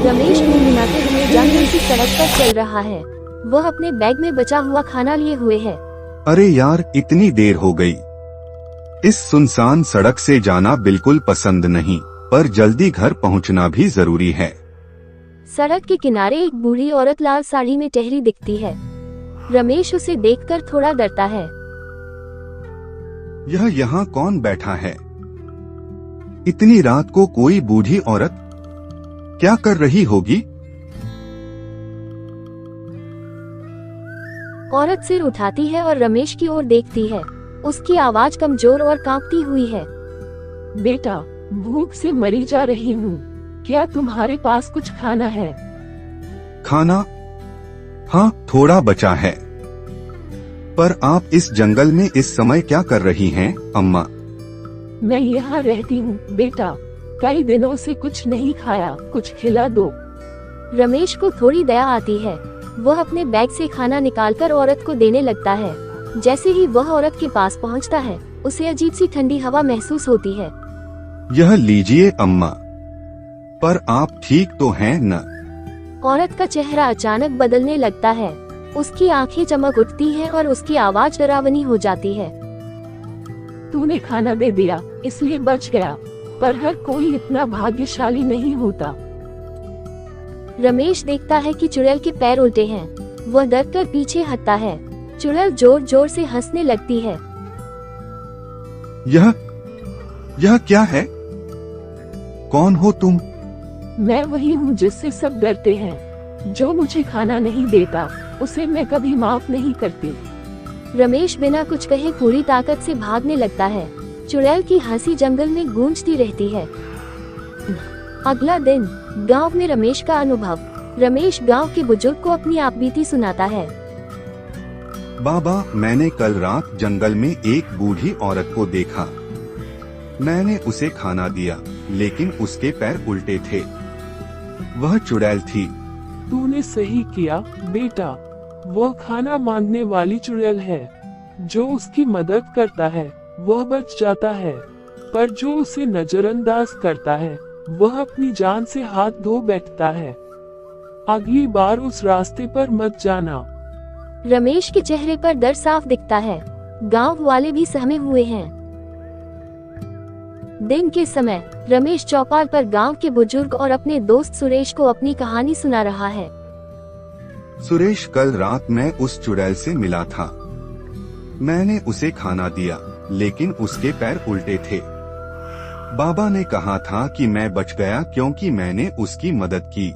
रमेश मुंह हिलाते हुए जंगल की सड़क पर चल रहा है। वह अपने बैग में बचा हुआ खाना लिए हुए है। अरे यार, इतनी देर हो गई। इस सुनसान सड़क से जाना बिल्कुल पसंद नहीं, पर जल्दी घर पहुंचना भी जरूरी है। सड़क के किनारे एक बूढ़ी औरत लाल साड़ी में टहरी दिखती है। रमेश उसे देखकर थोड़ा डरता है। यह यहाँ कौन बैठा है? इतनी रात को कोई बूढ़ी औरत क्या कर रही होगी? औरत सिर उठाती है और रमेश की ओर देखती है। उसकी आवाज कमजोर और कांपती हुई है। बेटा, भूख से मरी जा रही हूँ। क्या तुम्हारे पास कुछ खाना है? खाना? हाँ, थोड़ा बचा है। पर आप इस जंगल में इस समय क्या कर रही हैं, अम्मा? मैं यहाँ रहती हूँ बेटा, कई दिनों से कुछ नहीं खाया, कुछ खिला दो। रमेश को थोड़ी दया आती है। वह अपने बैग से खाना निकालकर औरत को देने लगता है। जैसे ही वह औरत के पास पहुँचता है, उसे अजीब सी ठंडी हवा महसूस होती है। यह लीजिए अम्मा। पर आप ठीक तो हैं न? औरत का चेहरा अचानक बदलने लगता है। उसकी आंखें चमक उठती हैं और उसकी आवाज डरावनी हो जाती है। तूने खाना दे दिया, इसलिए बच गया, पर हर कोई इतना भाग्यशाली नहीं होता। रमेश देखता है कि चुड़ैल के पैर उल्टे हैं। वह डर कर पीछे हटता है। चुड़ैल जोर जोर से हंसने लगती है। यह क्या है? कौन हो तुम? मैं वही हूँ जिससे सब डरते हैं। जो मुझे खाना नहीं देता, उसे मैं कभी माफ नहीं करती। रमेश बिना कुछ कहे पूरी ताकत से भागने लगता है। चुड़ैल की हंसी जंगल में गूंजती रहती है। अगला दिन गांव में रमेश का अनुभव। रमेश गांव के बुजुर्ग को अपनी आपबीती सुनाता है। बाबा, मैंने कल रात जंगल में एक बूढ़ी औरत को देखा। मैंने उसे खाना दिया, लेकिन उसके पैर उल्टे थे। वह चुड़ैल थी। तूने सही किया बेटा, वह खाना मांगने वाली चुड़ैल है। जो उसकी मदद करता है वह बच जाता है, पर जो उसे नजरअंदाज करता है वह अपनी जान से हाथ धो बैठता है। अगली बार उस रास्ते पर मत जाना। रमेश के चेहरे पर डर साफ दिखता है। गांव वाले भी सहमे हुए हैं। दिन के समय रमेश चौपाल पर गांव के बुजुर्ग और अपने दोस्त सुरेश को अपनी कहानी सुना रहा है। सुरेश, कल रात मैं उस चुड़ैल से मिला था। मैंने उसे खाना दिया, लेकिन उसके पैर उल्टे थे। बाबा ने कहा था कि मैं बच गया क्योंकि मैंने उसकी मदद की।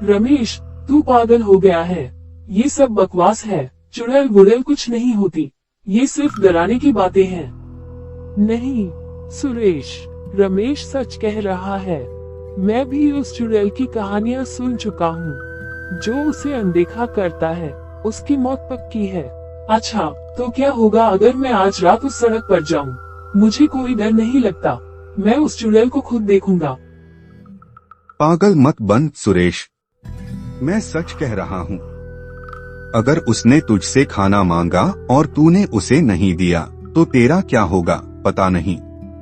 रमेश, तू पागल हो गया है। ये सब बकवास है। चुड़ैल वुड़ैल कुछ नहीं होती। ये सिर्फ डराने की बातें हैं। नहीं सुरेश, रमेश सच कह रहा है। मैं भी उस चुड़ैल की कहानियाँ सुन चुका हूँ। जो उसे अनदेखा करता है उसकी मौत पक्की है। अच्छा, तो क्या होगा अगर मैं आज रात उस सड़क पर जाऊँ? मुझे कोई डर नहीं लगता। मैं उस चुड़ैल को खुद देखूंगा। पागल मत बन सुरेश, मैं सच कह रहा हूँ। अगर उसने तुझसे खाना मांगा और तूने उसे नहीं दिया, तो तेरा क्या होगा पता नहीं।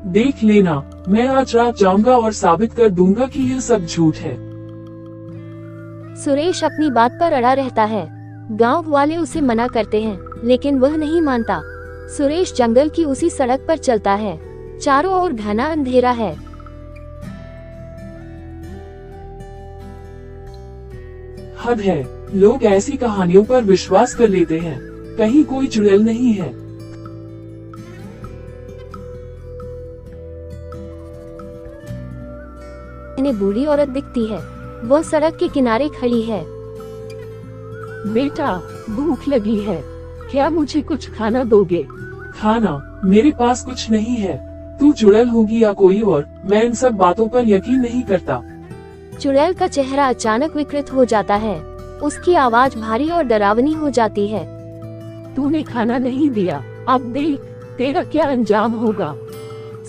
देख लेना, मैं आज रात जाऊंगा और साबित कर दूंगा कि यह सब झूठ है। सुरेश अपनी बात पर अड़ा रहता है। गांव वाले उसे मना करते हैं, लेकिन वह नहीं मानता। सुरेश जंगल की उसी सड़क पर चलता है। चारों ओर घना अंधेरा है। हद है, लोग ऐसी कहानियों पर विश्वास कर लेते हैं। कहीं कोई चुड़ैल नहीं है। इन्हें बूढ़ी औरत दिखती है। वह सड़क के किनारे खड़ी है। बेटा, भूख लगी है, क्या मुझे कुछ खाना दोगे? खाना? मेरे पास कुछ नहीं है। तू चुड़ैल होगी या कोई और, मैं इन सब बातों पर यकीन नहीं करता। चुड़ैल का चेहरा अचानक विकृत हो जाता है। उसकी आवाज भारी और डरावनी हो जाती है। तूने खाना नहीं दिया, अब देख तेरा क्या अंजाम होगा।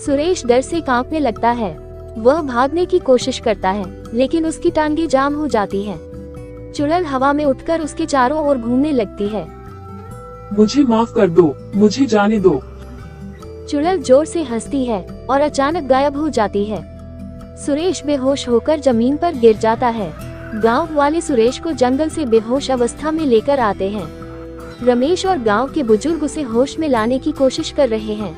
सुरेश डर से कांपने लगता है। वह भागने की कोशिश करता है, लेकिन उसकी टांगें जाम हो जाती हैं। चुड़ैल हवा में उठकर उसके चारों ओर घूमने लगती है। मुझे माफ कर दो, मुझे जाने दो। चुड़ैल जोर से हंसती है और अचानक गायब हो जाती है। सुरेश बेहोश होकर जमीन पर गिर जाता है। गांव वाले सुरेश को जंगल से बेहोश अवस्था में लेकर आते हैं। रमेश और गांव के बुजुर्ग उसे होश में लाने की कोशिश कर रहे हैं।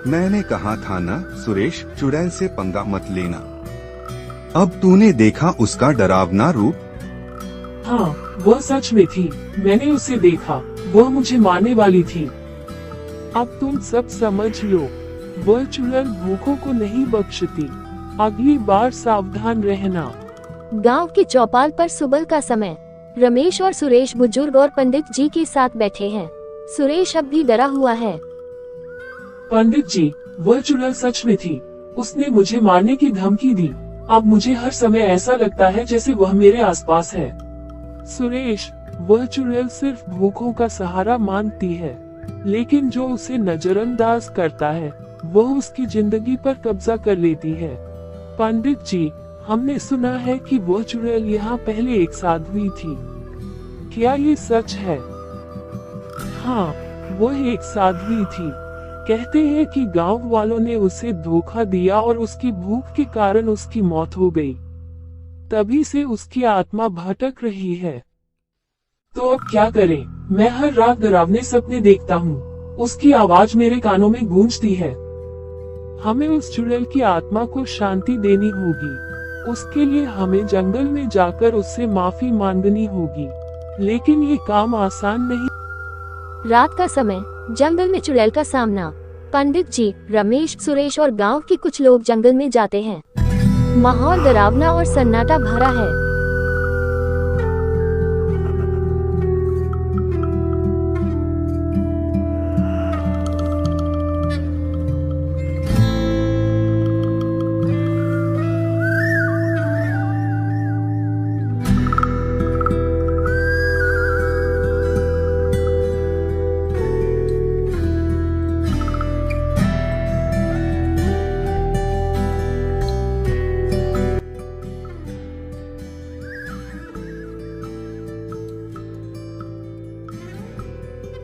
मैंने कहा था ना सुरेश, चुड़ैल से पंगा मत लेना। अब तूने देखा उसका डरावना रूप। हाँ, वह सच में थी। मैंने उसे देखा, वह मुझे मारने वाली थी। अब तुम सब समझ लो, वह चुड़ैल भूखों को नहीं बख्शती। अगली बार सावधान रहना। गांव की चौपाल पर सुबह का समय रमेश और सुरेश बुजुर्ग और पंडित जी के साथ बैठे हैं। सुरेश अब भी डरा हुआ है। पंडित जी, वह चुड़ैल सच में थी। उसने मुझे मारने की धमकी दी। अब मुझे हर समय ऐसा लगता है जैसे वह मेरे आसपास है। सुरेश, वह चुड़ैल सिर्फ भूखों का सहारा मानती है, लेकिन जो उसे नजरअंदाज करता है वह उसकी जिंदगी पर कब्जा कर लेती है। पंडित जी, हमने सुना है कि वह चुड़ैल यहाँ पहले एक साध्वी थी। क्या ये सच है? हाँ, वह एक साध्वी थी। कहते हैं कि गांव वालों ने उसे धोखा दिया और उसकी भूख के कारण उसकी मौत हो गई। तभी से उसकी आत्मा भटक रही है। तो अब क्या करें? मैं हर रात डरावने सपने देखता हूँ। उसकी आवाज मेरे कानों में गूंजती है। हमें उस चुड़ैल की आत्मा को शांति देनी होगी। उसके लिए हमें जंगल में जाकर उससे माफी मांगनी होगी, लेकिन ये काम आसान नहीं। रात का समय, जंगल में चुड़ैल का सामना। पंडित जी, रमेश, सुरेश और गांव के कुछ लोग जंगल में जाते हैं। माहौल डरावना और सन्नाटा भरा है।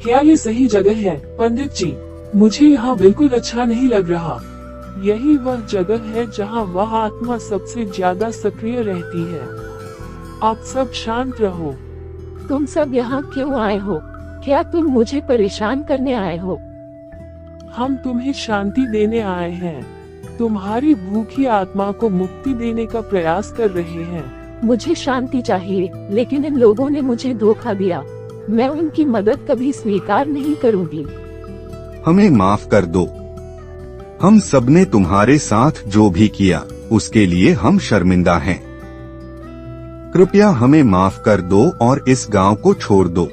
क्या ये सही जगह है? पंडित जी, मुझे यहाँ बिल्कुल अच्छा नहीं लग रहा। यही वह जगह है जहाँ वह आत्मा सबसे ज्यादा सक्रिय रहती है। आप सब शांत रहो। तुम सब यहाँ क्यों आए हो? क्या तुम मुझे परेशान करने आए हो? हम तुम्हें शांति देने आए हैं। तुम्हारी भूखी आत्मा को मुक्ति देने का प्रयास कर रहे हैं। मुझे शांति चाहिए, लेकिन इन लोगों ने मुझे धोखा दिया। मैं उनकी मदद कभी स्वीकार नहीं करूंगी। हमें माफ कर दो। हम सबने तुम्हारे साथ जो भी किया उसके लिए हम शर्मिंदा हैं। कृपया हमें माफ कर दो और इस गांव को छोड़ दो।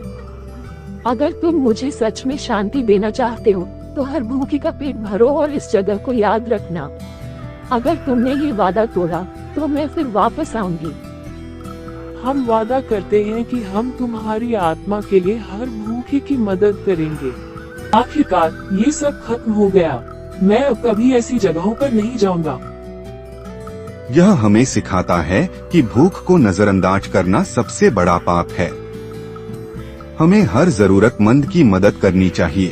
अगर तुम मुझे सच में शांति देना चाहते हो तो हर भूखी का पेट भरो और इस जगह को याद रखना। अगर तुमने ये वादा तोड़ा तो मैं फिर वापस आऊंगी। हम वादा करते हैं कि हम तुम्हारी आत्मा के लिए हर भूखे की मदद करेंगे। आखिरकार ये सब खत्म हो गया। मैं अब कभी ऐसी जगहों पर नहीं जाऊंगा। यह हमें सिखाता है कि भूख को नजरअंदाज करना सबसे बड़ा पाप है। हमें हर जरूरतमंद की मदद करनी चाहिए।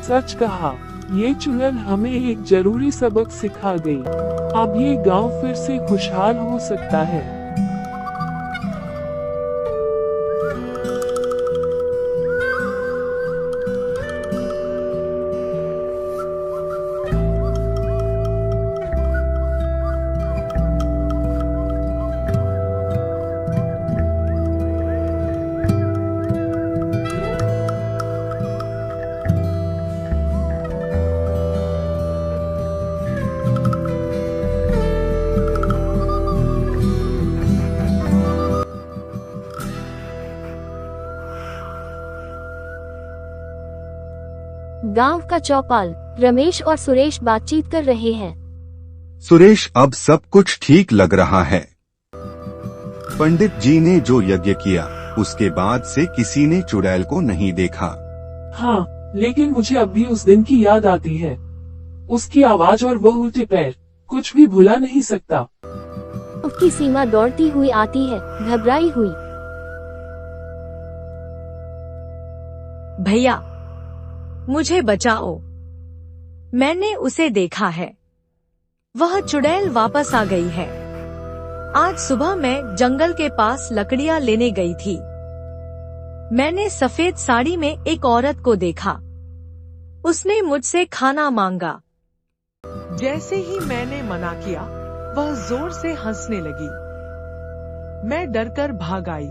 सच कहा, ये चुड़ैल हमें एक जरूरी सबक सिखा गई। अब ये गांव फिर से खुशहाल हो सकता है। गांव का चौपाल, रमेश और सुरेश बातचीत कर रहे हैं। सुरेश, अब सब कुछ ठीक लग रहा है। पंडित जी ने जो यज्ञ किया उसके बाद से किसी ने चुड़ैल को नहीं देखा। हाँ, लेकिन मुझे अब भी उस दिन की याद आती है। उसकी आवाज और वो उल्टे पैर, कुछ भी भुला नहीं सकता। उसकी सीमा दौड़ती हुई आती है, घबराई हुई। भैया, मुझे बचाओ। मैंने उसे देखा है। वह चुड़ैल वापस आ गई है। आज सुबह मैं जंगल के पास लकड़ियां लेने गई थी। मैंने सफेद साड़ी में एक औरत को देखा। उसने मुझसे खाना मांगा। जैसे ही मैंने मना किया, वह जोर से हंसने लगी। मैं डरकर भाग आई।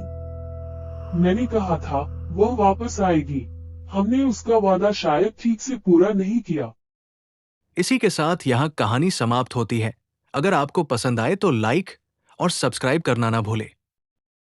मैंने कहा था वह वापस आएगी। हमने उसका वादा शायद ठीक से पूरा नहीं किया। इसी के साथ यहाँ कहानी समाप्त होती है। अगर आपको पसंद आए तो लाइक और सब्सक्राइब करना ना भूलें।